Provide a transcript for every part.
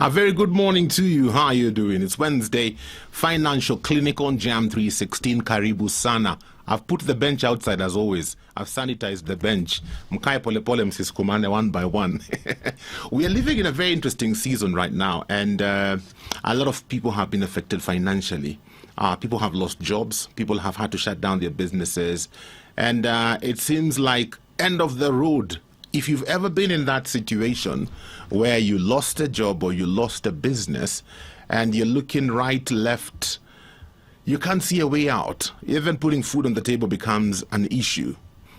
A very good morning to you. How are you doing? It's Wednesday. Financial Clinic on Jam 316. Karibu sana. I've put the bench outside as always. I've sanitized the bench. Mkae pole pole msisukumane one by one. We are living in a very interesting season right now, and a lot of people have been affected financially. People have lost jobs. People have had to shut down their businesses. And it seems like end of the road. If you've ever been in that situation where you lost a job or you lost a business and you're looking right, left, you can't see a way out. Even putting food on the table becomes an issue.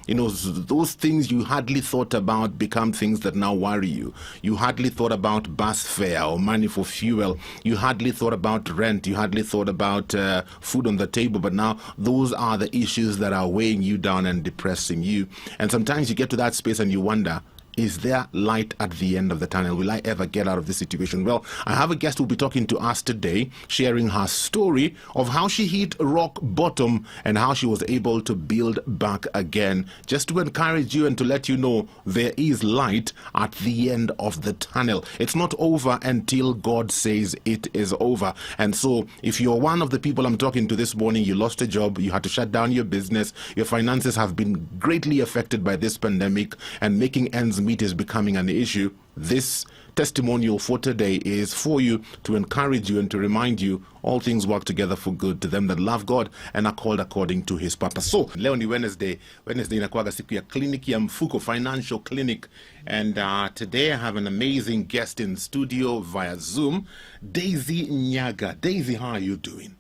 You know, those things you hardly thought about become things that now worry you. You hardly thought about bus fare or money for fuel. You hardly thought about rent. You hardly thought about food on the table. But now those are the issues that are weighing you down and depressing you. And sometimes you get to that space and you wonder, is there light at the end of the tunnel? Will I ever get out of this situation? Well, I have a guest who will be talking to us today, sharing her story of how she hit rock bottom and how she was able to build back again, just to encourage you and to let you know there is light at the end of the tunnel. It's not over until God says it is over. And so if you're one of the people I'm talking to this morning, you lost a job, you had to shut down your business, your finances have been greatly affected by this pandemic, and making ends meat is becoming an issue, this testimonial for today is for you, to encourage you and to remind you all things work together for good to them that love God and are called according to his purpose. So leo ni Wednesday inakuwaga siku ya kliniki ya mfuko, financial clinic, and today I have an amazing guest in studio via Zoom, Daisy Nyaga. Daisy, how are you doing?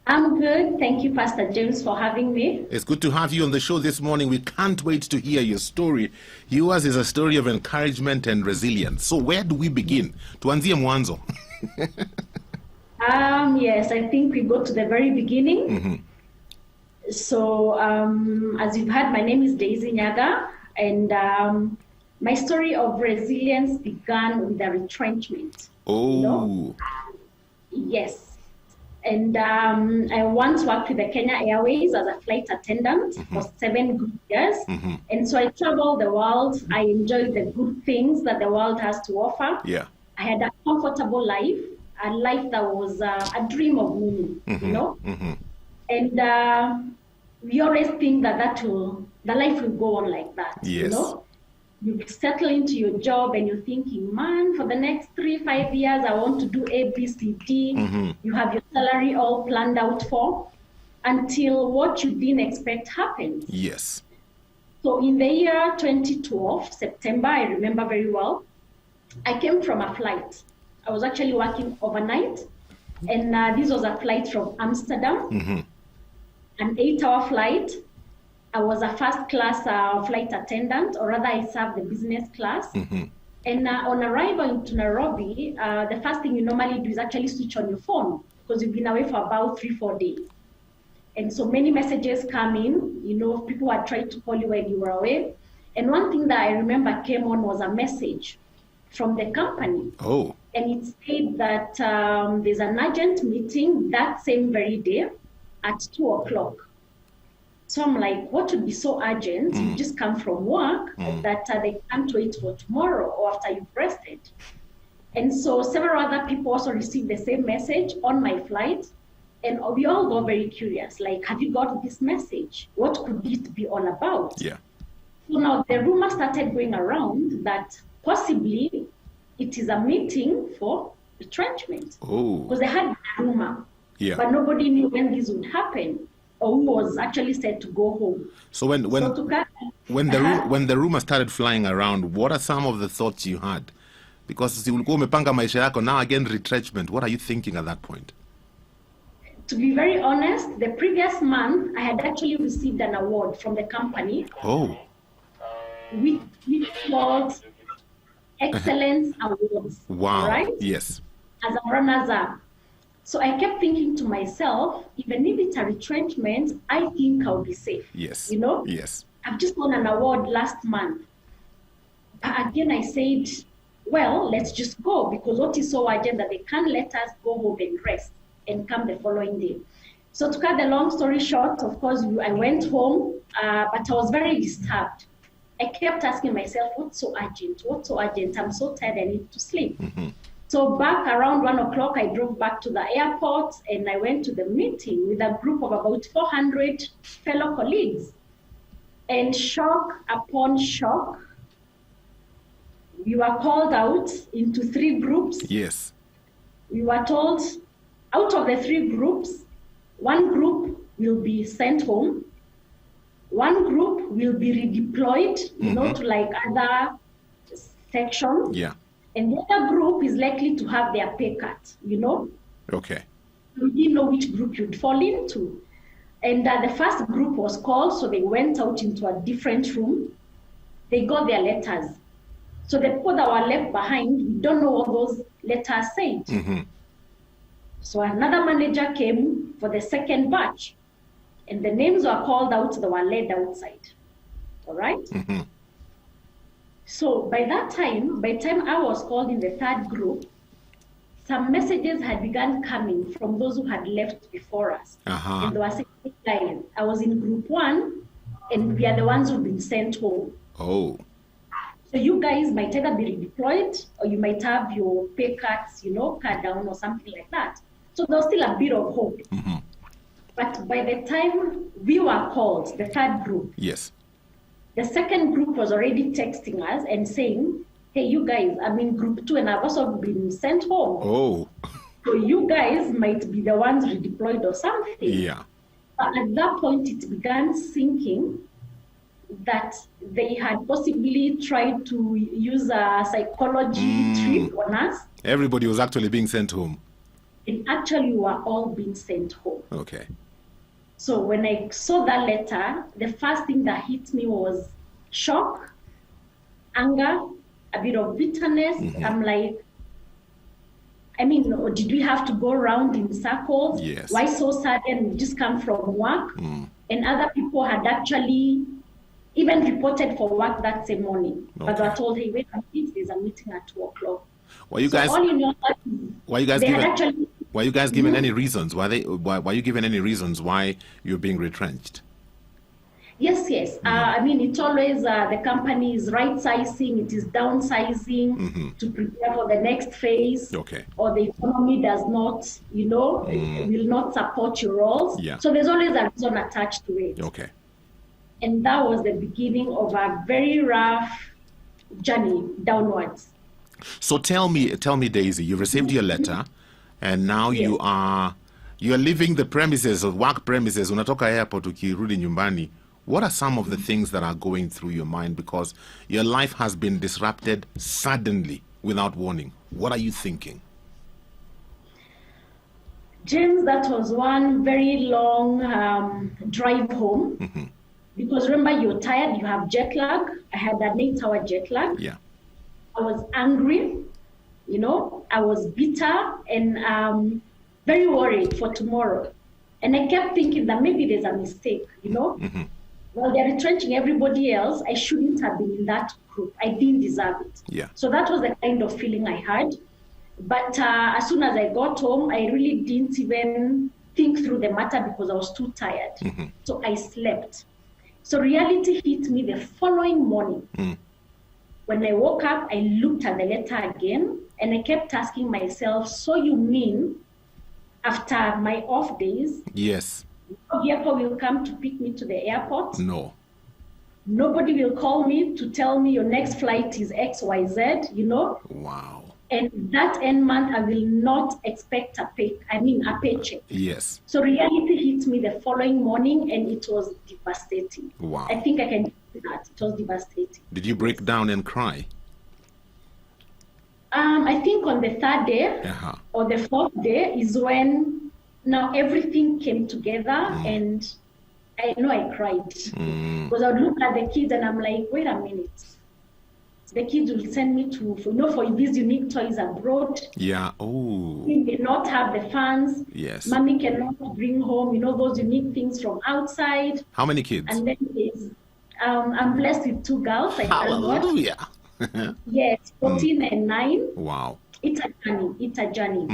I'm good. Thank you, Pastor James, for having me. It's good to have you on the show this morning. We can't wait to hear your story. Yours is a story of encouragement and resilience. So where do we begin? Tuanzie mwanzo. Yes, I think we go to the very beginning. Mm-hmm. So as you've heard, my name is Daisy Nyaga, and my story of resilience began with a retrenchment. Oh. You know? Yes. And I once worked with the Kenya Airways as a flight attendant mm-hmm. for 7 good years. Mm-hmm. And so I traveled the world. I enjoyed the good things that the world has to offer. Yeah. I had a comfortable life, a life that was a dream of me, mm-hmm. you know. Mm-hmm. And we always think that the life will go on like that, yes. you know. You settle into your job and you're thinking, man, for the next 3-5 years, I want to do A, B, C, D. Mm-hmm. You have your salary all planned out for, until what you didn't expect happens. Yes. So in the year 2012, September, I remember very well, I came from a flight. I was actually working overnight, and this was a flight from Amsterdam, mm-hmm. an 8-hour flight. I was a first class flight attendant, or rather I served the business class. Mm-hmm. And on arrival into Nairobi, the first thing you normally do is actually switch on your phone, because you've been away for about 3-4 days. And so many messages come in, you know, people are trying to call you when you were away. And one thing that I remember came on was a message from the company. Oh. And it said that there's an urgent meeting that same very day at 2:00. So I'm like, what would be so urgent? You just come from work that they can't wait for tomorrow or after you've rested. And so several other people also received the same message on my flight. And we all got very curious, like, have you got this message? What could it be all about? Yeah. So now the rumor started going around that possibly it is a meeting for retrenchment. Oh. Because they had a rumor. Yeah. But nobody knew when this would happen, or who was actually said to go home. So when the rumor started flying around, what are some of the thoughts you had? Because ulikuwa umepanga maisha yako, now again retrenchment. What are you thinking at that point? To be very honest, the previous month I had actually received an award from the company. Oh. Which was Excellence Awards. Wow. Right? Yes. As a runners-up. So I kept thinking to myself, even if it's a retrenchment, I think I'll be safe. Yes. You know? Yes. I've just won an award last month. But again, I said, well, let's just go, because what is so urgent that they can't let us go home and rest and come the following day. So to cut the long story short, of course, I went home, but I was very disturbed. I kept asking myself, what's so urgent? What's so urgent? I'm so tired, I need to sleep. Mm-hmm. So back around 1 o'clock, I drove back to the airport and I went to the meeting with a group of about 400 fellow colleagues. And shock upon shock, we were called out into 3 groups. Yes. We were told out of the 3 groups, 1 group will be sent home, 1 group will be redeployed, to like other sections. Yeah. And the other group is likely to have their pay cut, Okay. We didn't know which group you'd fall into. And the first group was called, so they went out into a different room. They got their letters. So the people that were left behind, we don't know what those letters said. Mm-hmm. So another manager came for the second batch, and the names were called out, they were led outside. All right? Mm-hmm. So by the time I was called in the third group, some messages had begun coming from those who had left before us. Uh-huh. And they were saying, "Hey, I was in group 1, and we are the ones who've been sent home. Oh. So you guys might either be redeployed, or you might have your pay cuts, cut down or something like that." So there was still a bit of hope. Mm-hmm. But by the time we were called, the third group, Yes. the second group was already texting us and saying, "Hey, you guys, I'm in group 2 and I've also been sent home. Oh. So you guys might be the ones redeployed or something." Yeah. But at that point, it began sinking that they had possibly tried to use a psychology trip on us. Everybody was actually being sent home. And actually, we were all being sent home. Okay. So when I saw that letter, the first thing that hit me was shock, anger, a bit of bitterness. Mm-hmm. I'm like, did we have to go around in circles? Yes. Why so sudden? We just come from work. And other people had actually even reported for work that same morning. But they were told, "Hey, wait a minute, there's a meeting at 2 o'clock. Were you guys given any reasons? Were you given any reasons why you're being retrenched? Yes. It's always the company is right-sizing, it is downsizing to prepare for the next phase. Okay. Or the economy does not, will not support your roles. Yeah. So there's always a reason attached to it. Okay. And that was the beginning of a very rough journey downwards. So tell me, Daisy, you received your letter, and now you're leaving the premises of work premises. Unatoka airport ukirudi nyumbani. What are some of the things that are going through your mind, because your life has been disrupted suddenly without warning? What are you thinking? James, that was one very long drive home. Because remember, you're tired, you have jet lag. I had an 8-hour jet lag. Yeah. I was angry, I was bitter and very worried for tomorrow. And I kept thinking that maybe there's a mistake, Well, they're retrenching everybody else. I shouldn't have been in that group. I didn't deserve it. Yeah. So that was the kind of feeling I had. But as soon as I got home, I really didn't even think through the matter because I was too tired. So I slept. So reality hit me the following morning. When I woke up, I looked at the letter again and I kept asking myself, so you mean after my off days, Yes. no vehicle will come to pick me to the airport? No. Nobody will call me to tell me your next flight is XYZ, Wow. And that end month, I will not expect a paycheck. Yes. So reality hit me the following morning and it was devastating. Wow. I think I can do that. It was devastating. Did you break down and cry? I think on the third day or the fourth day is when now everything came together and I know I cried. Because I would look at the kids and I'm like, wait a minute. The kids will send me for these unique toys abroad. Yeah. Oh. We may not have the funds. Yes. Mommy cannot bring home, those unique things from outside. How many kids? And then I'm blessed with 2 girls. Hallelujah. Yes, 14 and 9. Wow. It's a journey.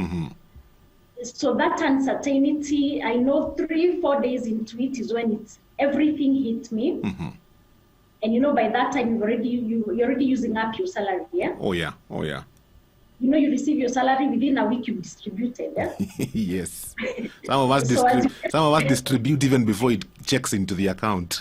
So that uncertainty, I know 3-4 days into it is when everything hit me. And by that time you're already using up your salary, yeah? Oh yeah. you receive your salary within a week, you distribute it. Yeah? Yes. Some of us distribute even before it checks into the account.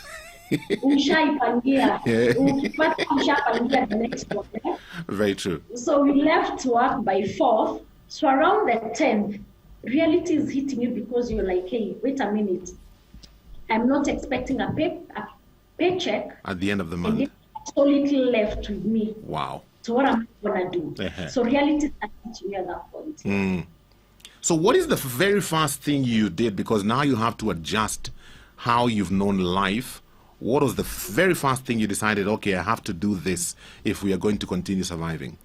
Ushaipangia. Yeah. Ukipata ushapangia the next one. Yeah? Very true. So we left work by 4th. So around the 10th, reality is hitting you because you're like, hey, wait a minute. I'm not expecting a paycheck. At the end of the month. And so little left with me. Wow. So what am I going to do? Uh-huh. So reality started hitting me at that point. So what is the very first thing you did? Because now you have to adjust how you've known life. What was the very first thing you decided, okay, I have to do this if we are going to continue surviving?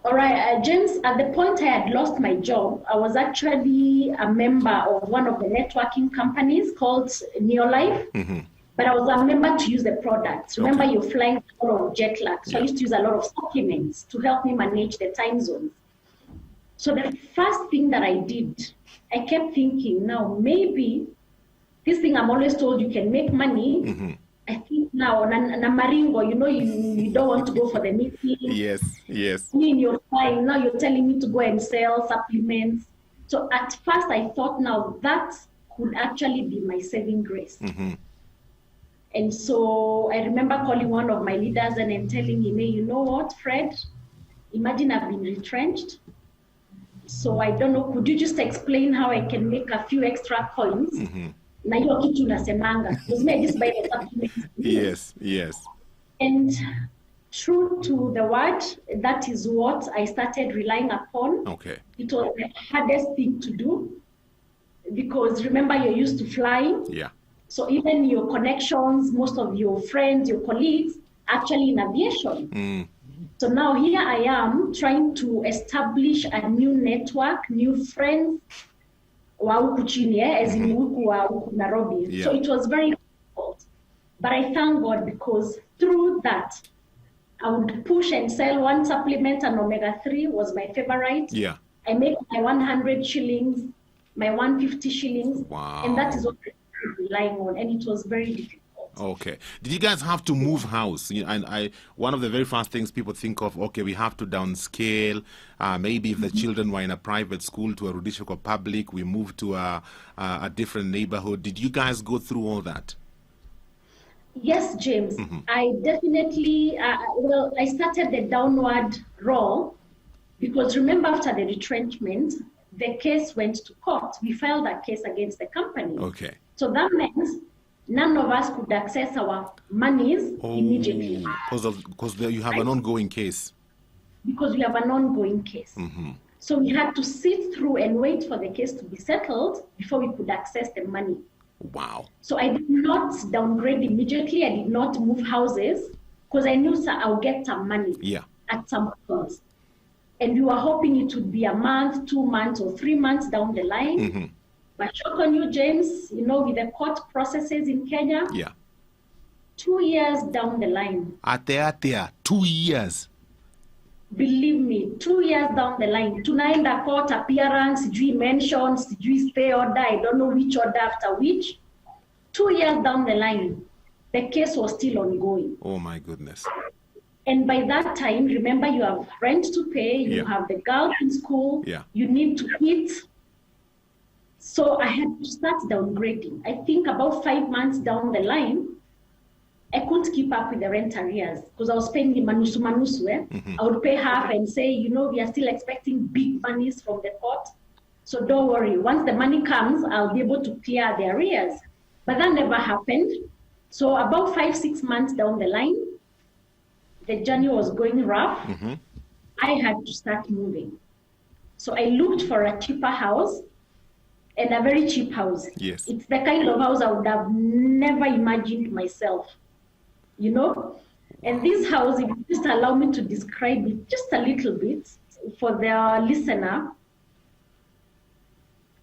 All right, James, at the point I had lost my job, I was actually a member of one of the networking companies called Neolife. Mm-hmm. But I was a member to use the products. Remember, you're flying a lot of jet lag. So I used to use a lot of supplements to help me manage the time zones. So the first thing that I did, I kept thinking, now maybe this thing I'm always told you can make money. Mm-hmm. I think now, Namaringo, you don't want to go for the meeting. Yes. You're flying. Now you're telling me to go and sell supplements. So at first I thought now that could actually be my saving grace. Mm-hmm. And so I remember calling one of my leaders and then telling him, hey, you know what, Fred, imagine I've been retrenched. So I don't know, could you just explain how I can make a few extra coins? Na hiyo kitu nasemanga. Because me, I just buy the supplements. Yes. And true to the word, that is what I started relying upon. Okay. It was the hardest thing to do because remember, you're used to flying. Yeah. So even your connections, most of your friends, your colleagues, actually in aviation. So now here I am trying to establish a new network, new friends, wa huku chini, as in huku wa huku Nairobi. Yeah. So it was very difficult. But I thank God because through that, I would push and sell one supplement, and omega-3 was my favorite. Yeah. I make my 100 shillings, my 150 shillings. Wow. And that is what relying on, and it was very difficult. Okay. Did you guys have to move house? And one of the very first things people think of, okay, we have to downscale. Maybe if the children were in a private school to a Rudishoko public, we move to a different neighborhood. Did you guys go through all that? Yes, James. I definitely, I started the downward roll because remember after the retrenchment, the case went to court. We filed a case against the company. Okay. So that meant none of us could access our monies immediately. Because you have an ongoing case. Because we have an ongoing case. So we had to sit through and wait for the case to be settled before we could access the money. Wow. So I did not downgrade immediately. I did not move houses because I knew I'll get some money at some point. And we were hoping it would be a month, 2 months, or 3 months down the line. But shock on you, James, with the court processes in Kenya, 2 years down the line. Atea, 2 years. Believe me, 2 years down the line. Tunaenda court appearance, sijui mention, sijui stay order, I don't know which order after which. 2 years down the line, the case was still ongoing. Oh my goodness. And by that time, remember you have rent to pay, you have the girls in school, you need to eat. So I had to start downgrading. I think about 5 months down the line, I couldn't keep up with the rent arrears because I was paying the manusu. I would pay half and say, we are still expecting big monies from the court. So don't worry, once the money comes, I'll be able to clear the arrears. But that never happened. So about 5-6 months down the line, the journey was going rough. I had to start moving. So I looked for a cheaper house. And a very cheap house. Yes. It's the kind of house I would have never imagined myself, And this house, if you just allow me to describe it just a little bit for the listener,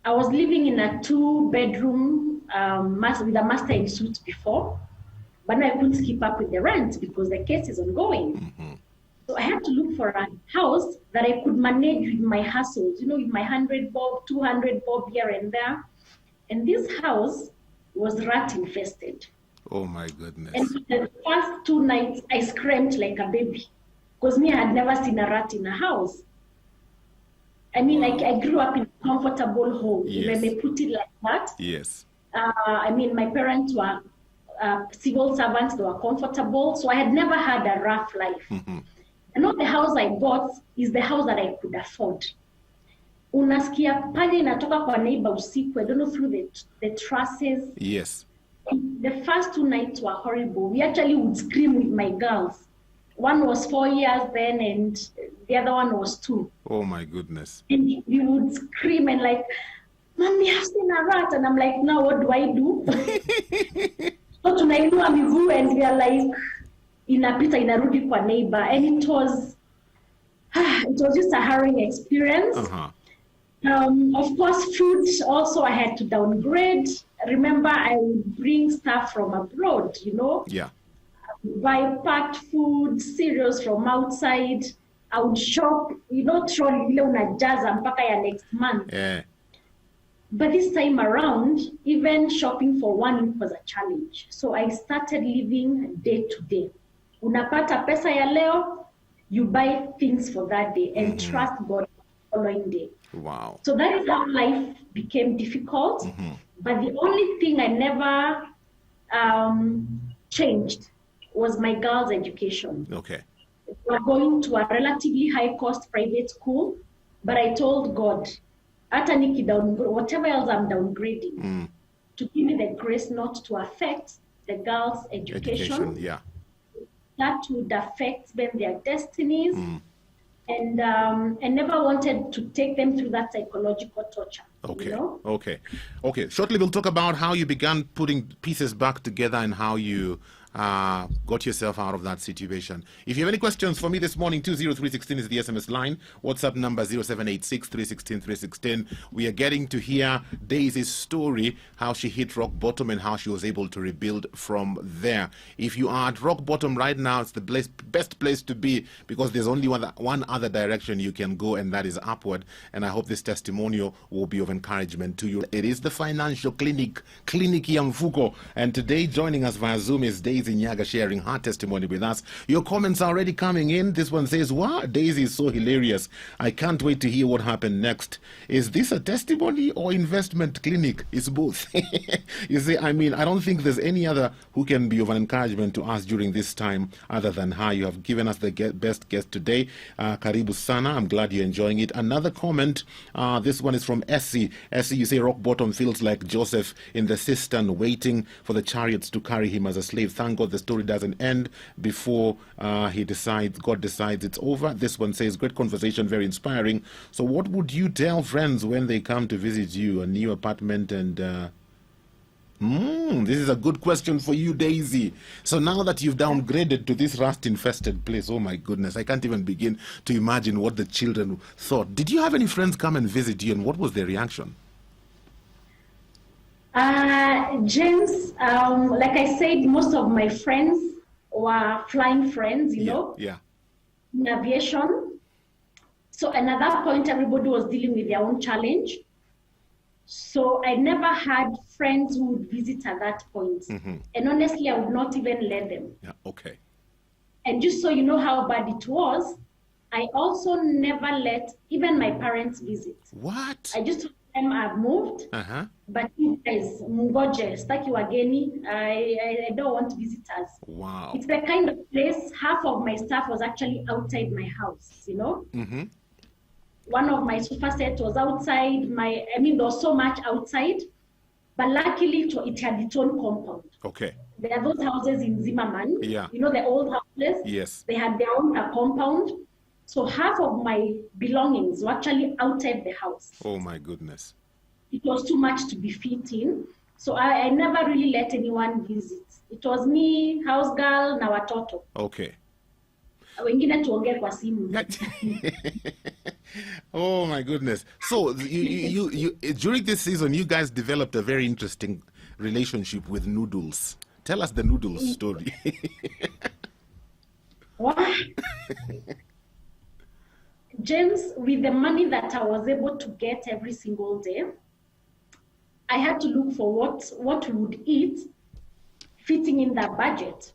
I was living in a 2-bedroom with a master in suite before, but now I couldn't keep up with the rent because the case is ongoing. So I had to look for a house that I could manage with my hustles, with my 100 bob, 200 bob here and there. And this house was rat infested. Oh my goodness. And the first 2 nights, I screamed like a baby. because me, I had never seen a rat in a house. I mean, I grew up in a comfortable home, if I Yes. may put it like that. Yes. I mean, my parents were civil servants, they were comfortable, so I had never had a rough life. And not the house I got is the house that I could afford. Unasikia panya inatoka kwa neighbor usiku, I don't know, through the trusses. Yes. The first 2 nights were horrible. We actually would scream with my girls. One was 4 years then, and the other one was 2. Oh my goodness. And we would scream and like, Mom, we have seen a rat. And I'm like, now what do I do? So tunainua miguu and we are like, inapita inarudi kwa neighbor. And it was just a harrowing experience. Of course, food also I had to downgrade. Remember, I would bring stuff from abroad, you know. Yeah. Buy packed food, cereals from outside. I would shop, you know, trolley ile unajaza mpaka ya next month. Yeah. But this time around, even shopping for 1 week was a challenge. So I started living day to day. Unapata pesa ya leo, you buy things for that day and trust God the following day. Wow. So that is how life became difficult. But the only thing I never changed was my girls' education. Okay. We were going to a relatively high-cost private school, but I told God, hata whatever else I'm downgrading, to give me the grace not to affect the girls' education. Yeah. That would affect them, their destinies. And I never wanted to take them through that psychological torture. Okay. You know? Okay. Shortly, we'll talk about how you began putting pieces back together and how you got yourself out of that situation. If you have any questions for me this morning, 20316 is the SMS line. WhatsApp number 0786 316 316. We are getting to hear Daisy's story, how she hit rock bottom and how she was able to rebuild from there. If you are at rock bottom right now, it's the best place to be, because there's only one other direction you can go, and that is upward. And I hope this testimonial will be of encouragement to you. It is the Financial Clinic, Clinic Yamfuko, and today joining us via Zoom is Daisy Nyaga, sharing her testimony with us. Your comments are already coming in. This one says, wow, Daisy is so hilarious. I can't wait to hear what happened next. Is this a testimony or investment clinic? It's both. You see, I mean, I don't think there's any other who can be of an encouragement to us during this time other than her. You have given us the best guest today. Karibu Sana. I'm glad you're enjoying it. Another comment, this one is from Essie. Essie, you say rock bottom feels like Joseph in the cistern waiting for the chariots to carry him as a slave. Thank God the story doesn't end before God decides it's over. This one says, great conversation, very inspiring. So what would you tell friends when they come to visit you? A new apartment and... this is a good question for you, Daisy. So now that you've downgraded to this rust-infested place, oh my goodness, I can't even begin to imagine what the children thought. Did you have any friends come and visit you, and what was their reaction? James, like I said, most of my friends were flying friends, you know, Yeah. in aviation. So at that point, everybody was dealing with their own challenge. So I never had friends who would visit at that point. And honestly, I would not even let them. Yeah, okay. And just so you know how bad it was, I also never let even my parents visit. What? I just told them I've moved, but you guys, mngoje, staki wageni, I don't want visitors. Wow. It's the kind of place, half of my stuff was actually outside my house, you know? One of my sofa sets was outside. There was so much outside, but luckily it had its own compound. Okay. There are those houses in Zimmerman, Yeah. you know, the old houses. Yes. They had their own compound. So half of my belongings were actually outside the house. Oh my goodness. It was too much to be fit in. So I never really let anyone visit. It was me, house girl, na watoto. Okay. Wengine tuongee kwa simu. Oh my goodness. So you during this season, you guys developed a very interesting relationship with noodles. Tell us the noodles story. What? James, with the money that I was able to get every single day, I had to look for what we would eat fitting in that budget.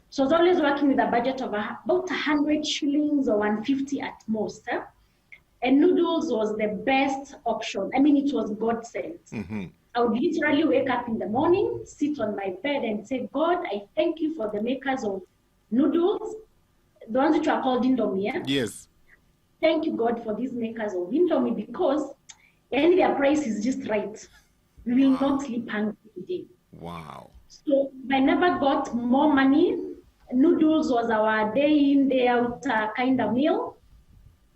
So I was always working with a budget of about 100 shillings or 150 at most. And noodles was the best option. I mean, it was God sent. I would literally wake up in the morning, sit on my bed and say, God, I thank you for the makers of noodles, the ones which are called Indomie. Yes. Thank you, God, for these makers of Indomie, because and their price is just right. We will not sleep hungry today. Wow. So I never got more money. Noodles was our day in, day out kind of meal.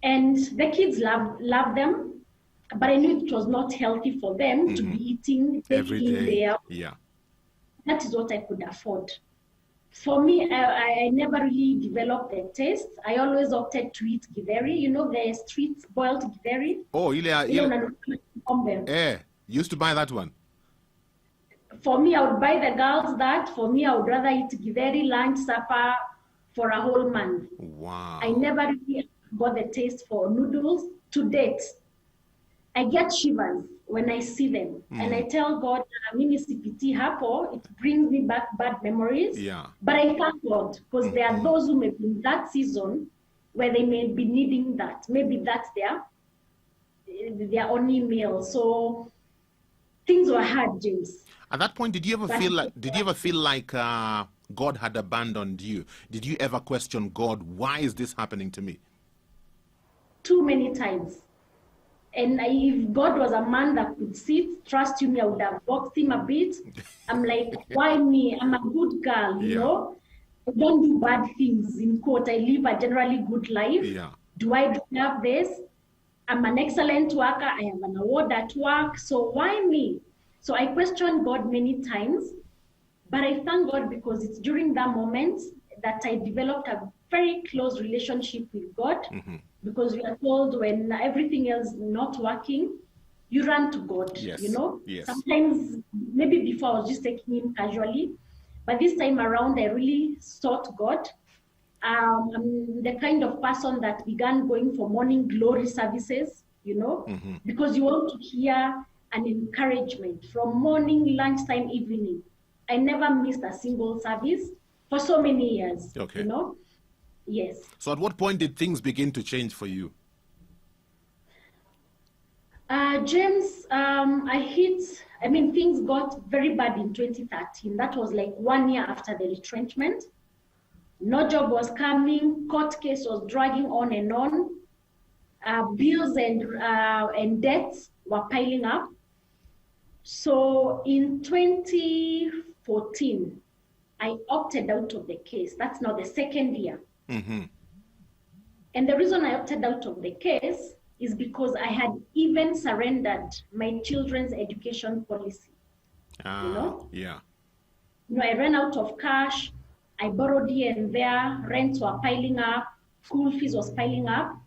And the kids love them. But I knew it was not healthy for them to be eating Every in, day. day out. Yeah. That is what I could afford. For me, I never really developed a taste. I always opted to eat githeri. You know, the street boiled githeri. Oh, Ile used to buy that one. For me, I would buy the girls that. For me, I would rather eat githeri, lunch, supper for a whole month. Wow. I never really got the taste for noodles to date. I get shivers when I see them. And I tell God, mini CPT hapo, it brings me back bad memories. Yeah. But I thank God, because there are those who may be in that season where they may be needing that. Maybe that's their only meal. So things were hard, James. At that point, did you ever feel like God had abandoned you? Did you ever question God, why is this happening to me? Too many times. And if God was a man that could sit, trust you, I would have boxed him a bit. I'm like, why me? I'm a good girl, you know? I don't do bad things, in quote. I live a generally good life. Yeah. Do I deserve this? I'm an excellent worker. I have an award at work. So why me? So I questioned God many times. But I thank God, because it's during that moment that I developed a very close relationship with God. Because we are told when everything else is not working, you run to God, Yes. you know? Yes. Sometimes, maybe before I was just taking him casually, but this time around I really sought God. I'm the kind of person that began going for morning glory services, you know, because you want to hear an encouragement from morning, lunchtime, evening. I never missed a single service for so many years, you know? Yes. So at what point did things begin to change for you? James, things got very bad in 2013. That was like 1 year after the retrenchment. No job was coming. Court case was dragging on and on. Bills and debts were piling up. So in 2014, I opted out of the case. That's now the second year. And the reason I opted out of the case is because I had even surrendered my children's education policy. You know? Yeah. You know, I ran out of cash. I borrowed here and there. Rents were piling up. School fees was piling up.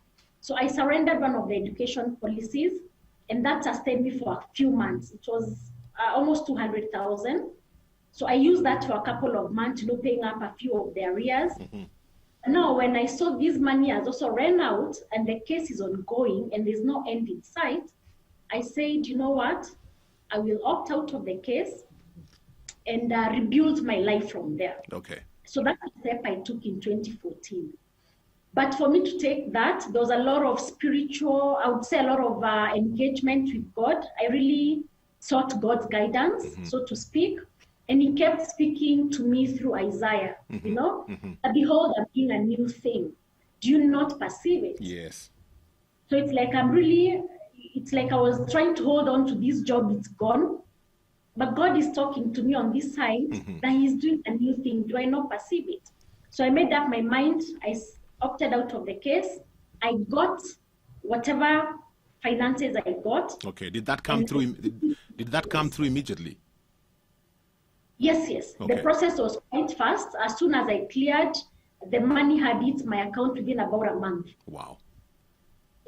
So I surrendered one of the education policies, and that sustained me for a few months. It was almost 200,000. So I used that for a couple of months, you know, paying up a few of the arrears. Now, when I saw this money has also ran out and the case is ongoing and there's no end in sight, I said, you know what? I will opt out of the case and rebuild my life from there. Okay. So that's the step I took in 2014. But for me to take that, there was a lot of spiritual, I would say a lot of engagement with God. I really sought God's guidance, so to speak. And he kept speaking to me through Isaiah, you know, behold, I'm doing a new thing. Do you not perceive it? Yes. So it's like it's like I was trying to hold on to this job, it's gone. But God is talking to me on this side that he's doing a new thing. Do I not perceive it? So I made up my mind. I opted out of the case. I got whatever finances I got. Okay. Did that come through? Did that come through immediately? Yes. Okay. The process was quite fast. As soon as I cleared, the money had hit my account within about a month. Wow.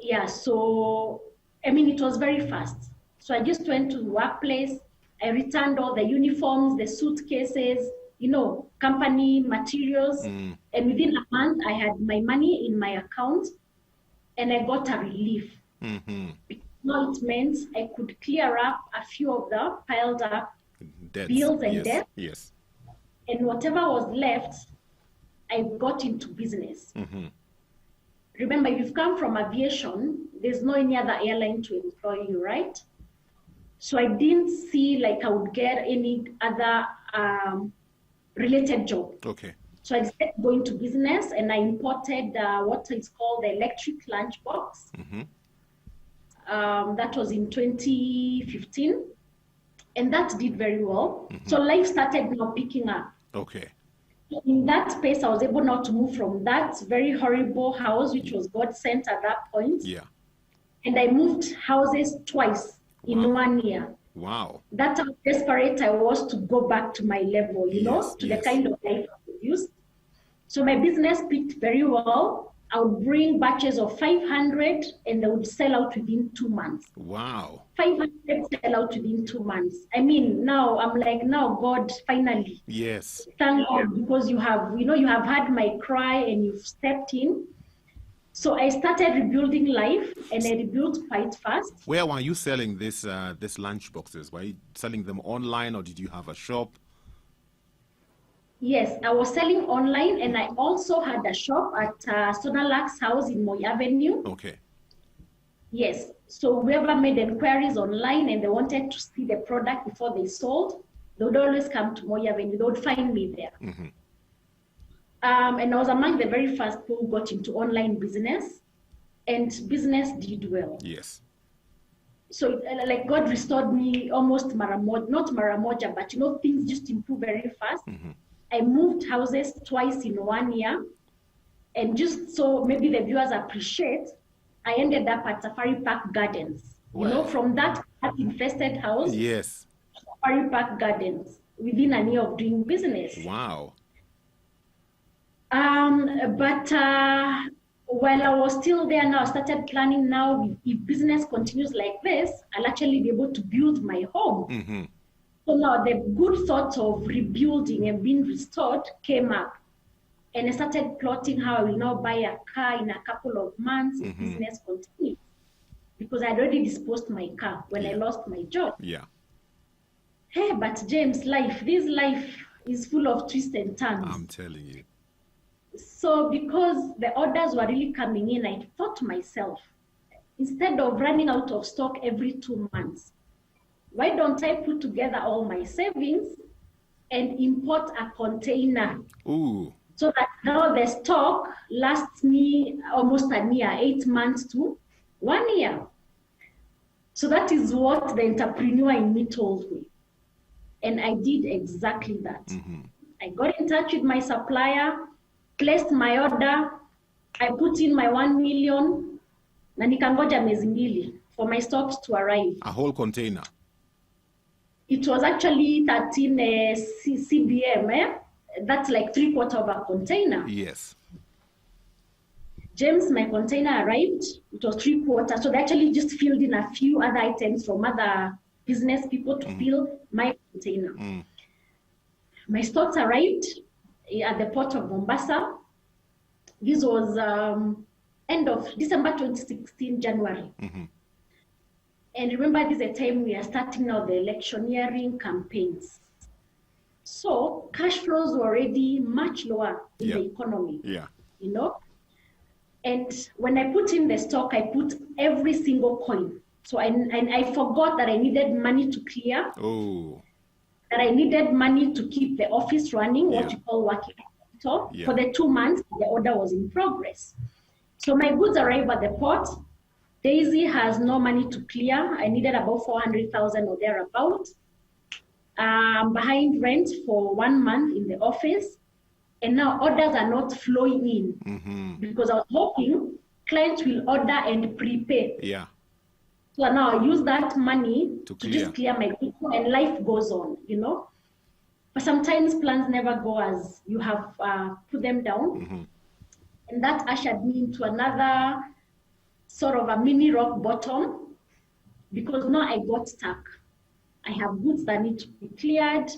Yeah, so, it was very fast. So I just went to the workplace. I returned all the uniforms, the suitcases, you know, company materials. And within a month, I had my money in my account and I got a relief. Now it meant I could clear up a few of the piled up Debts. bills and debts. Yes. And whatever was left, I got into business. Remember, if you've come from aviation, there's no any other airline to employ you, right? So I didn't see like I would get any other related job. Okay. So I decided to go into business, and I imported what is called the electric lunchbox. That was in 2015, and that did very well. So life started now picking up. Okay. In that space, I was able now to move from that very horrible house, which was God sent at that point. Yeah. And I moved houses twice in 1 year. Wow. That's how desperate I was to go back to my level, you know, to the kind of life I used. So my business picked very well. I would bring batches of 500 and they would sell out within 2 months. Wow. 500 sell out within 2 months. I mean, now I'm like, now God, finally. Yes. Thank God, because you have had my cry and you've stepped in. So I started rebuilding life, and I rebuilt quite fast. Where were you selling this lunch boxes? Were you selling them online, or did you have a shop? Yes, I was selling online, and I also had a shop at Sonalax House in Moi Avenue. Okay. Yes, so whoever made inquiries online and they wanted to see the product before they sold, they would always come to Moi Avenue. They would find me there. And I was among the very first people who got into online business, and business did well. Yes. So like God restored me almost not Maramoja, but you know, things just improved very fast. I moved houses twice in 1 year, and just so maybe the viewers appreciate, I ended up at Safari Park Gardens. Wow. You know, from that infested house, Yes. Safari Park Gardens, within a year of doing business. Wow. But while I was still there, now I started planning now, if business continues like this, I'll actually be able to build my home. So now the good thoughts of rebuilding and being restored came up. And I started plotting how I will now buy a car in a couple of months if business continues. Because I'd already disposed my car when I lost my job. Yeah. Hey, but James, this life is full of twists and turns. I'm telling you. So because the orders were really coming in, I thought to myself, instead of running out of stock every 2 months, why don't I put together all my savings and import a container? Ooh. So that now the stock lasts me almost a year, 8 months to 1 year. So that is what the entrepreneur in me told me. And I did exactly that. I got in touch with my supplier, placed my order, I put in my 1 million, na nikangoja miezi mbili for my stocks to arrive. A whole container. It was actually 13 CBM, that's like 3/4 of a container. Yes. James, my container arrived, it was 3/4, so they actually just filled in a few other items from other business people to fill my container. My stocks arrived at the port of Mombasa. This was end of December 2016, January. And remember, this is a time we are starting now the electioneering campaigns. So cash flows were already much lower in the economy. Yeah. You know? And when I put in the stock, I put every single coin. So I forgot that I needed money to clear. Oh. That I needed money to keep the office running, what you call working capital. For the 2 months, the order was in progress. So my goods arrived at the port. Daisy has no money to clear. I needed about 400,000 or thereabout. Behind rent for 1 month in the office. And now orders are not flowing in because I was hoping clients will order and prepay. Yeah. So now I use that money to clear. just clear my people, and life goes on, you know. But sometimes plans never go as you have put them down. And that ushered me into another sort of a mini rock bottom, because now I got stuck. I have goods that need to be cleared.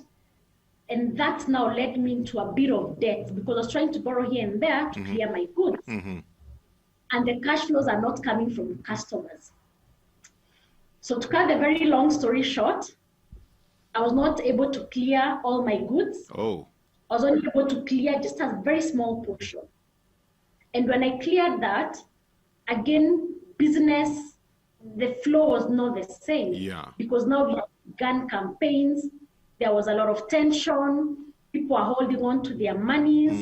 And that now led me into a bit of debt because I was trying to borrow here and there to clear my goods. And the cash flows are not coming from customers. So to cut a very long story short, I was not able to clear all my goods. Oh. I was only able to clear just a very small portion. And when I cleared that, again, business, the flow was not the same. Yeah. Because now we have gun campaigns, there was a lot of tension, people are holding on to their monies.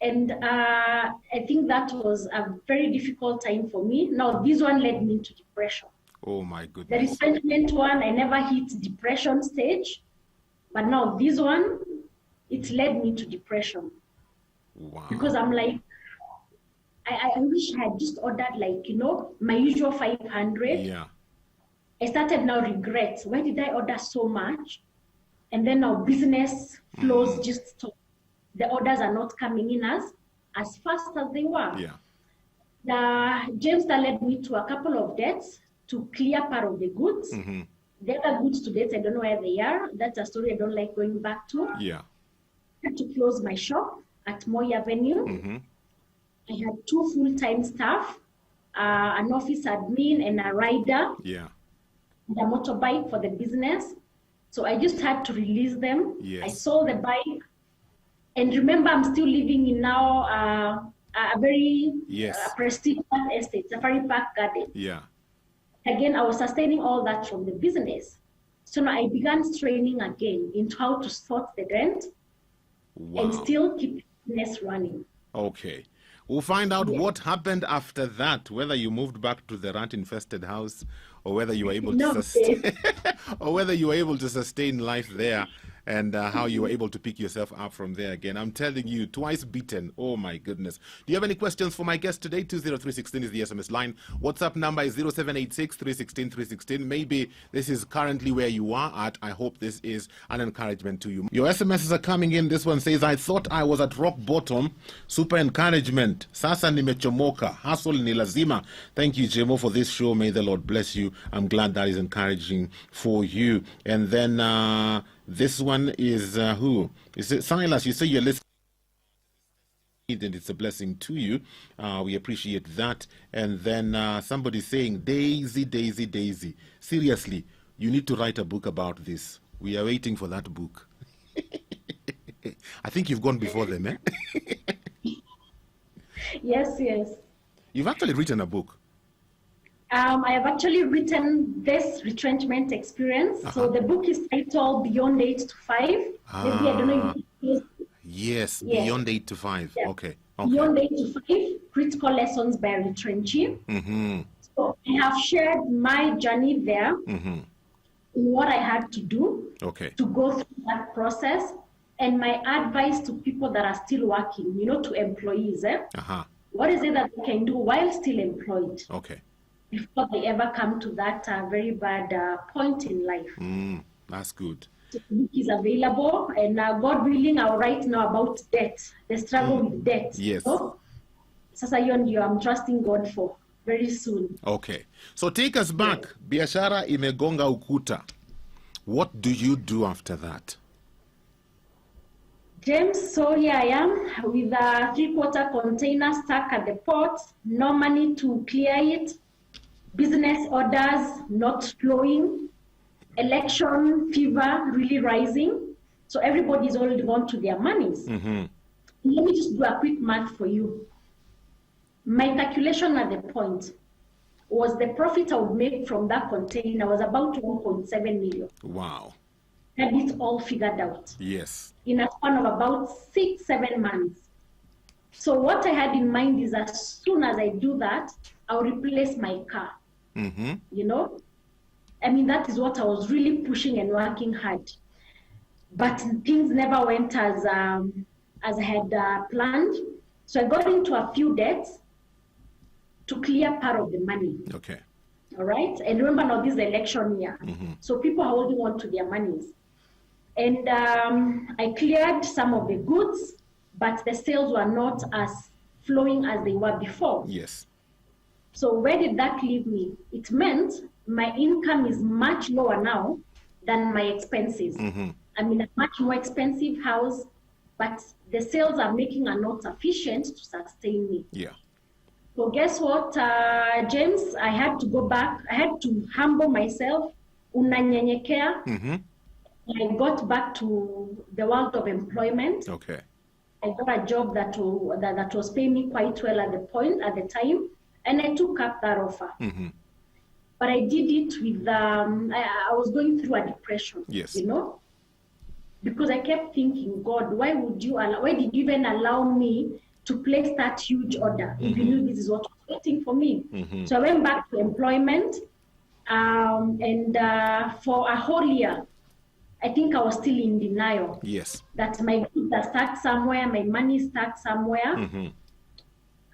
And I think that was a very difficult time for me. Now, this one led me into depression. Oh my The goodness. retrenchment one, I never hit depression stage. But now this one, it led me to depression. Wow. Because I'm like, I wish I had just ordered like, my usual 500. Yeah. I started now regret. Why did I order so much? And then now business flows just stop. The orders are not coming in as fast as they were. Yeah. James, that led me to a couple of debts to clear part of the goods. The other goods to debts, I don't know where they are. That's a story I don't like going back to. Yeah. I had to close my shop at Moy Avenue. I had 2 full-time staff, an office admin and a rider. Yeah. And a motorbike for the business. So I just had to release them. Yes. I sold the bike. And remember, I'm still living in now a very prestigious estate, Safari Park Garden. Yeah. Again, I was sustaining all that from the business. So now I began straining again into how to sort the rent and still keep business running. Okay. We'll find out what happened after that, whether you moved back to the rat-infested house or whether you were able to sustain or whether you were able to sustain life there, and how you were able to pick yourself up from there again. I'm telling you, twice beaten. Oh my goodness. Do you have any questions for my guest today? 20316 is the SMS line. WhatsApp number is 0786 316 316. Maybe this is currently where you are at. I hope this is an encouragement to you. Your SMSs are coming in. This one says, I thought I was at rock bottom. Super encouragement. Sasa nimechomoka. Hustle ni lazima. Thank you, Jemo, for this show. May the Lord bless you. I'm glad that is encouraging for you. And then this one is who? Is it Silas? You say you're listening, and it's a blessing to you. We appreciate that. And then somebody saying, Daisy, Daisy, Daisy. Seriously, you need to write a book about this. We are waiting for that book. I think you've gone before them, eh? Yes. You've actually written a book. I have actually written this retrenchment experience. So the book is titled Beyond 8 to 5. Maybe I don't know if you Yes, Beyond 8 to 5. Yeah. Okay. Beyond 8 to 5, Critical Lessons by Retrenching. So I have shared my journey there, what I had to do to go through that process, and my advice to people that are still working, to employees. What is it that they can do while still employed? Before they ever come to that very bad point in life. That's good. So the book is available, and God willing, I'll write now about debt, the struggle with debt. Yes. So, Sasa hiyo I'm trusting God for very soon. Okay. So take us back. Biashara imegonga ukuta. What do you do after that? James, so here I am with a 3-quarter container stuck at the port, no money to clear it. Business orders not flowing, election fever really rising. So everybody's holding on to their monies. Let me just do a quick math for you. My calculation at the point was the profit I would make from that container was about 1.7 million. Wow. Had it all figured out. Yes. In a span of about 6-7 months. So what I had in mind is as soon as I do that, I'll replace my car. I mean, that is what I was really pushing and working hard. But things never went as I had planned. So I got into a few debts to clear part of the money. Okay. All right. And remember now, this is election year. So people are holding on to their monies. And I cleared some of the goods, but the sales were not as flowing as they were before. Yes. So where did that leave me? It meant my income is much lower now than my expenses. I'm in a much more expensive house, but the sales I'm making are not sufficient to sustain me. Yeah. So guess what, James? I had to go back. I had to humble myself, unanyenyekea, I got back to the world of employment. Okay. I got a job that was paying me quite well at the time, and I took up that offer. But I did it with I was going through a depression. Yes. You know, because I kept thinking, God, why did you even allow me to place that huge order if you knew this is what was waiting for me? So I went back to employment, and for a whole year, I think I was still in denial. Yes. That my goods are stuck somewhere, my money is stuck somewhere.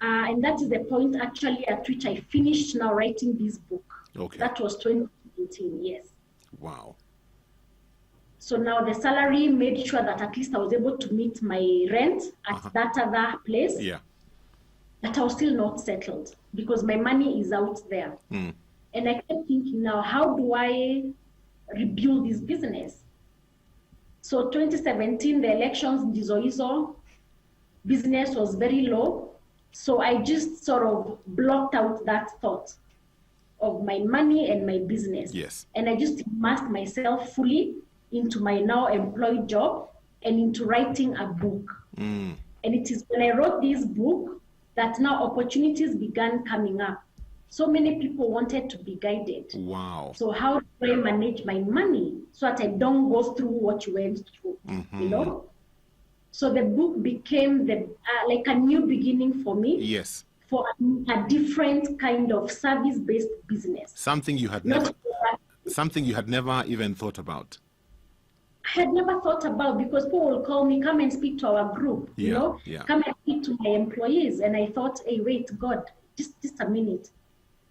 And that is the point actually at which I finished now writing this book. Okay. That was 2018, yes. Wow. So now the salary made sure that at least I was able to meet my rent at that other place. Yeah. But I was still not settled because my money is out there. And I kept thinking now, how do I rebuild this business? So 2017, the elections in Dizoizo, business was very low. So I just sort of blocked out that thought of my money and my business. Yes. And I just immersed myself fully into my now employed job and into writing a book. And it is when I wrote this book that now opportunities began coming up. So many people wanted to be guided. Wow. So how do I manage my money so that I don't go through what you went through, you know? So the book became like a new beginning for me. Yes. For a different kind of service-based business. Something you had never even thought about. I had never thought about, because people will call me, come and speak to our group, you know, come and speak to my employees. And I thought, hey, wait, God, just a minute.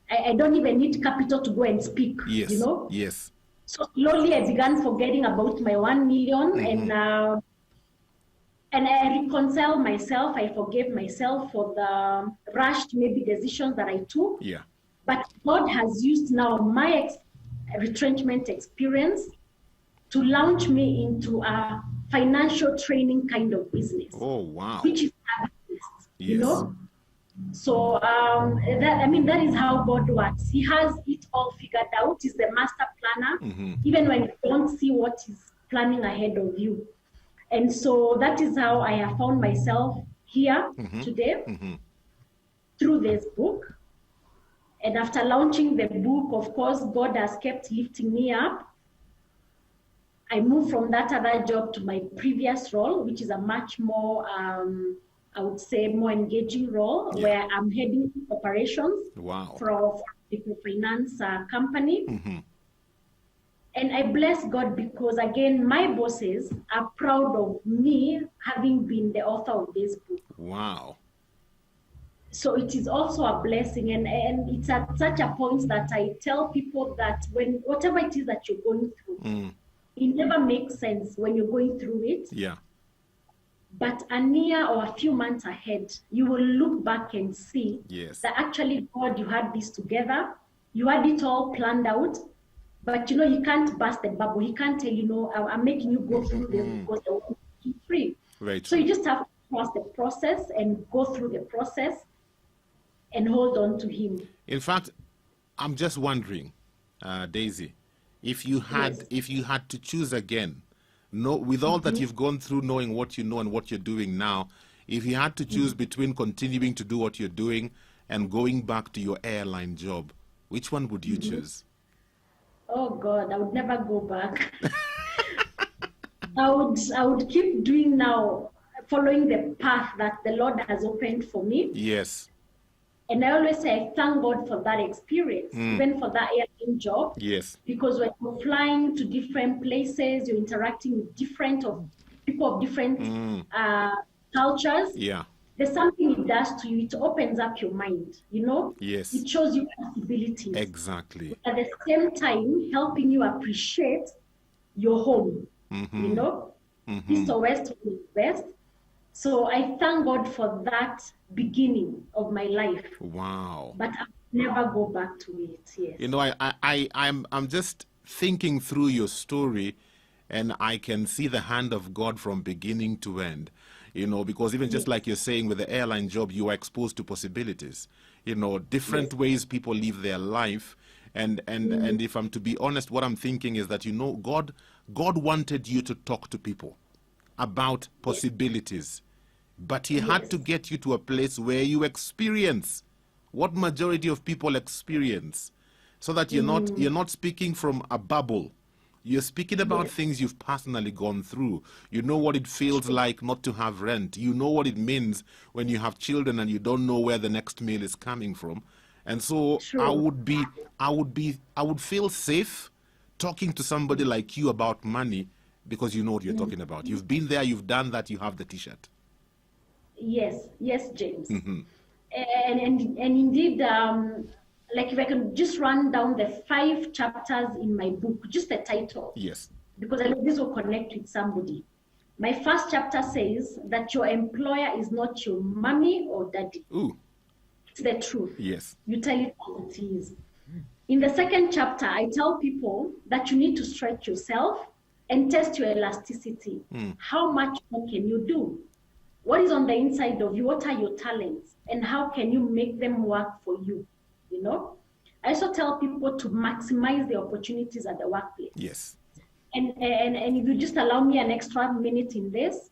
I don't even need capital to go and speak, you know? Yes. So slowly I began forgetting about my 1 million and I reconciled myself. I forgave myself for the rushed maybe decisions that I took. Yeah. But God has used now my retrenchment experience to launch me into a financial training kind of business. Oh, wow. Which is a business, you Yes. know? So that is how God works. He has it all figured out. He's the master planner, even when you don't see what he's planning ahead of you. And so that is how I have found myself here today through this book. And after launching the book, of course, God has kept lifting me up. I moved from that other job to my previous role, which is a much more, I would say, more engaging role, where I'm heading operations for a finance company. And I bless God because, again, my bosses are proud of me having been the author of this book. Wow. So it is also a blessing. And it's at such a point that I tell people that whatever it is that you're going through, it never makes sense when you're going through it. Yeah. But a year or a few months ahead, you will look back and see that actually, God, you had this together. You had it all planned out. But, you know, you can't burst the bubble. He can't tell, you know, I'm making you go through this because I want you free. Right. So you just have to trust the process and go through the process and hold on to him. In fact, I'm just wondering, Daisy, if you had to choose again, with all that you've gone through, knowing what you know and what you're doing now, if you had to choose between continuing to do what you're doing and going back to your airline job, which one would you choose? Oh God, I would never go back. I would keep doing now, following the path that the Lord has opened for me. Yes. And I always say, I thank God for that experience, even for that airline job. Yes. Because when you're flying to different places, you're interacting with people of different cultures. Yeah. There's something it does to you. It opens up your mind, you know? Yes. It shows you possibilities. Exactly. At the same time, helping you appreciate your home, you know? East or west, west. So I thank God for that beginning of my life. Wow. But I'll never go back to it, yes. You know, I'm just thinking through your story, and I can see the hand of God from beginning to end. You know, because even just like you're saying with the airline job, you are exposed to possibilities. You know, different ways people live their life. And if I'm to be honest, what I'm thinking is that, you know, God God wanted you to talk to people about possibilities, but he had to get you to a place where you experience what majority of people experience, so that you're not speaking from a bubble. You're speaking about things you've personally gone through. You know what it feels like not to have rent. You know what it means when you have children and you don't know where the next meal is coming from. And so I would feel safe talking to somebody like you about money, because you know what you're talking about. You've been there, you've done that, you have the t-shirt. Yes, James. And indeed, like if I can just run down the 5 chapters in my book, just the title. Yes. Because I know this will connect with somebody. My first chapter says that your employer is not your mommy or daddy. Ooh. It's the truth. Yes. You tell it as it is. In the second chapter, I tell people that you need to stretch yourself and test your elasticity. How much more can you do? What is on the inside of you? What are your talents? And how can you make them work for you? You know? I also tell people to maximize the opportunities at the workplace. Yes. And if you just allow me an extra minute in this,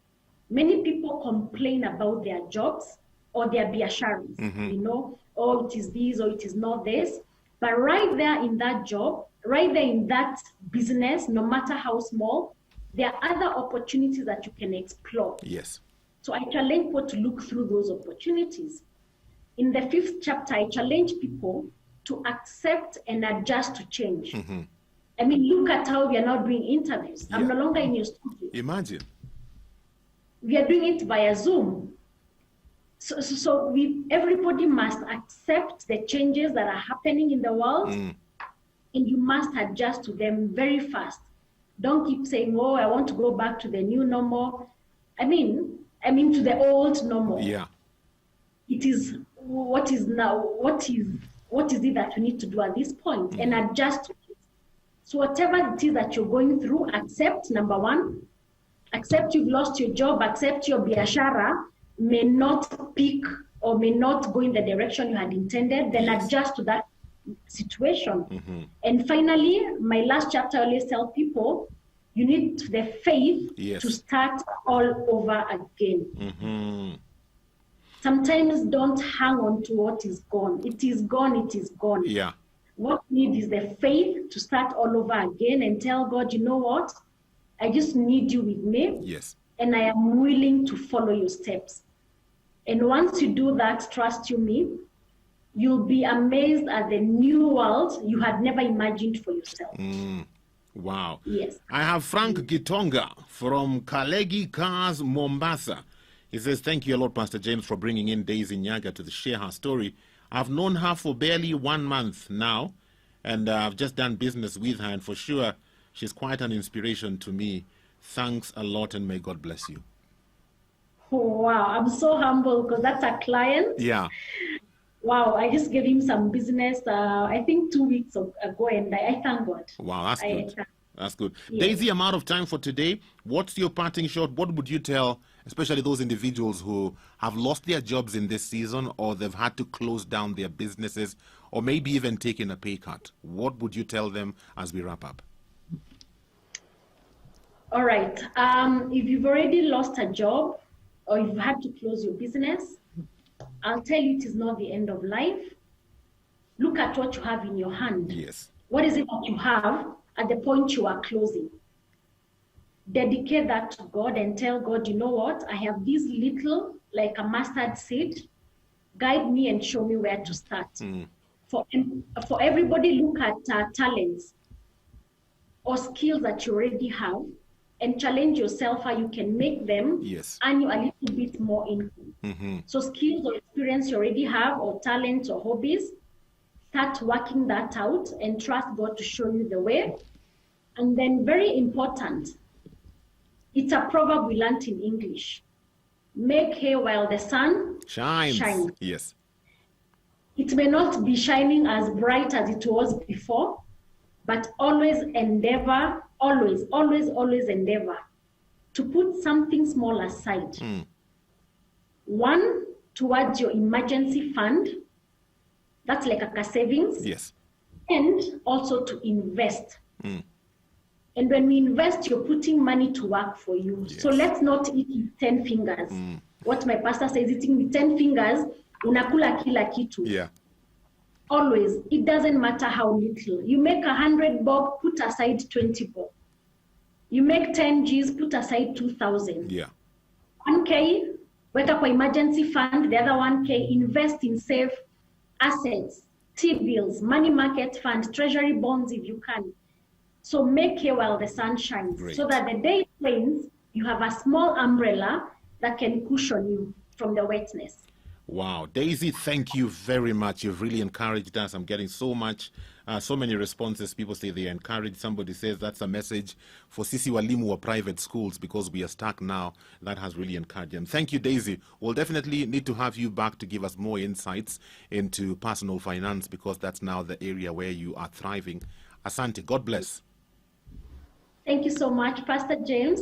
many people complain about their jobs or their biasharas, you know, oh, it is this or it is not this. But right there in that job, right there in that business, no matter how small, there are other opportunities that you can explore. Yes. So I challenge people to look through those opportunities. In the 5th chapter, I challenge people to accept and adjust to change. I mean, look at how we are now doing interviews. I'm no longer in your studio. Imagine. We are doing it via Zoom. So everybody must accept the changes that are happening in the world, and you must adjust to them very fast. Don't keep saying, oh, I want to go back to the new normal. I mean to the old normal. Yeah. It is what is now, what is it that you need to do at this point, and adjust to it. So whatever it is that you're going through, accept, number one, accept you've lost your job, accept your biashara may not pick or may not go in the direction you had intended, then adjust to that situation. And finally, my last chapter, I always tell people, you need the faith to start all over again. Sometimes don't hang on to what is gone. It is gone, it is gone. Yeah. What you need is the faith to start all over again and tell God, you know what? I just need you with me. Yes. And I am willing to follow your steps. And once you do that, trust you me, you'll be amazed at the new world you had never imagined for yourself. Wow. Yes. I have Frank Gitonga from Kalegi Cars, Mombasa. He says, thank you a lot, Pastor James, for bringing in Daisy Nyaga to share her story. I've known her for barely 1 month now, and I've just done business with her, and for sure, she's quite an inspiration to me. Thanks a lot, and may God bless you. Oh, wow. I'm so humble because that's a client. Yeah. Wow. I just gave him some business, I think 2 weeks ago, and I thank God. Wow, that's good. That's good. Yes. Daisy, I'm out of time for today. What's your parting shot? What would you tell, especially those individuals who have lost their jobs in this season, or they've had to close down their businesses, or maybe even taken a pay cut? What would you tell them as we wrap up? All right. If you've already lost a job or you've had to close your business, I'll tell you it is not the end of life. Look at what you have in your hand. Yes. What is it that you have at the point you are closing? Dedicate that to God and tell God, you know what? I have this little, like a mustard seed. Guide me and show me where to start. For everybody, look at talents or skills that you already have and challenge yourself how you can make them earn you a little bit more income. So skills or experience you already have, or talents or hobbies, start working that out and trust God to show you the way. And then very important, it's a proverb we learned in English. Make hay while the sun shines. Yes. It may not be shining as bright as it was before, but always endeavor, always endeavor to put something small aside. One, towards your emergency fund. That's like a savings. Yes. And also to invest. And when we invest, you're putting money to work for you. Yes. So let's not eat with 10 fingers. What my pastor says, eating with 10 fingers, unakula kila kitu. Yeah. Always, it doesn't matter how little. You make 100 bob, put aside 20 bob. You make 10 Gs, put aside 2,000. Yeah. 1K, weka kwa emergency fund, the other 1K, invest in safe assets, T-bills, money market fund, treasury bonds if you can. So make hay while the sun shines. Great. So that the day it rains, you have a small umbrella that can cushion you from the wetness. Wow. Daisy, thank you very much. You've really encouraged us. I'm getting so many responses. People say they're encouraged. Somebody says that's a message for Sisi Walimu or private schools because we are stuck now. That has really encouraged them. Thank you, Daisy. We'll definitely need to have you back to give us more insights into personal finance because that's now the area where you are thriving. Asante. God bless. Thank you so much, Pastor James.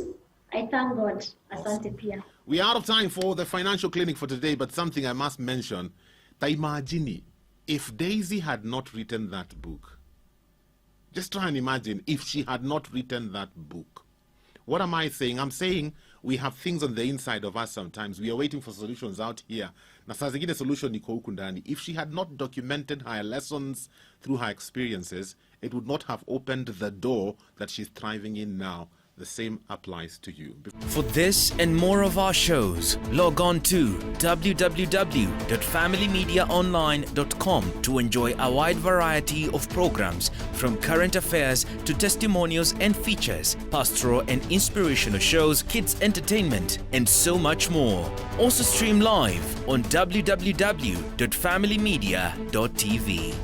I thank God. Asante pia. We are out of time for the financial clinic for today, but something I must mention. Taimagini, if Daisy had not written that book, just try and imagine if she had not written that book. What am I saying? I'm saying we have things on the inside of us sometimes. We are waiting for solutions out here. Na saa zingine solution iko huku ndani. If she had not documented her lessons through her experiences, it would not have opened the door that she's thriving in now. The same applies to you. For this and more of our shows, log on to www.familymediaonline.com to enjoy a wide variety of programs from current affairs to testimonials and features, pastoral and inspirational shows, kids entertainment, and so much more. Also stream live on www.familymedia.tv.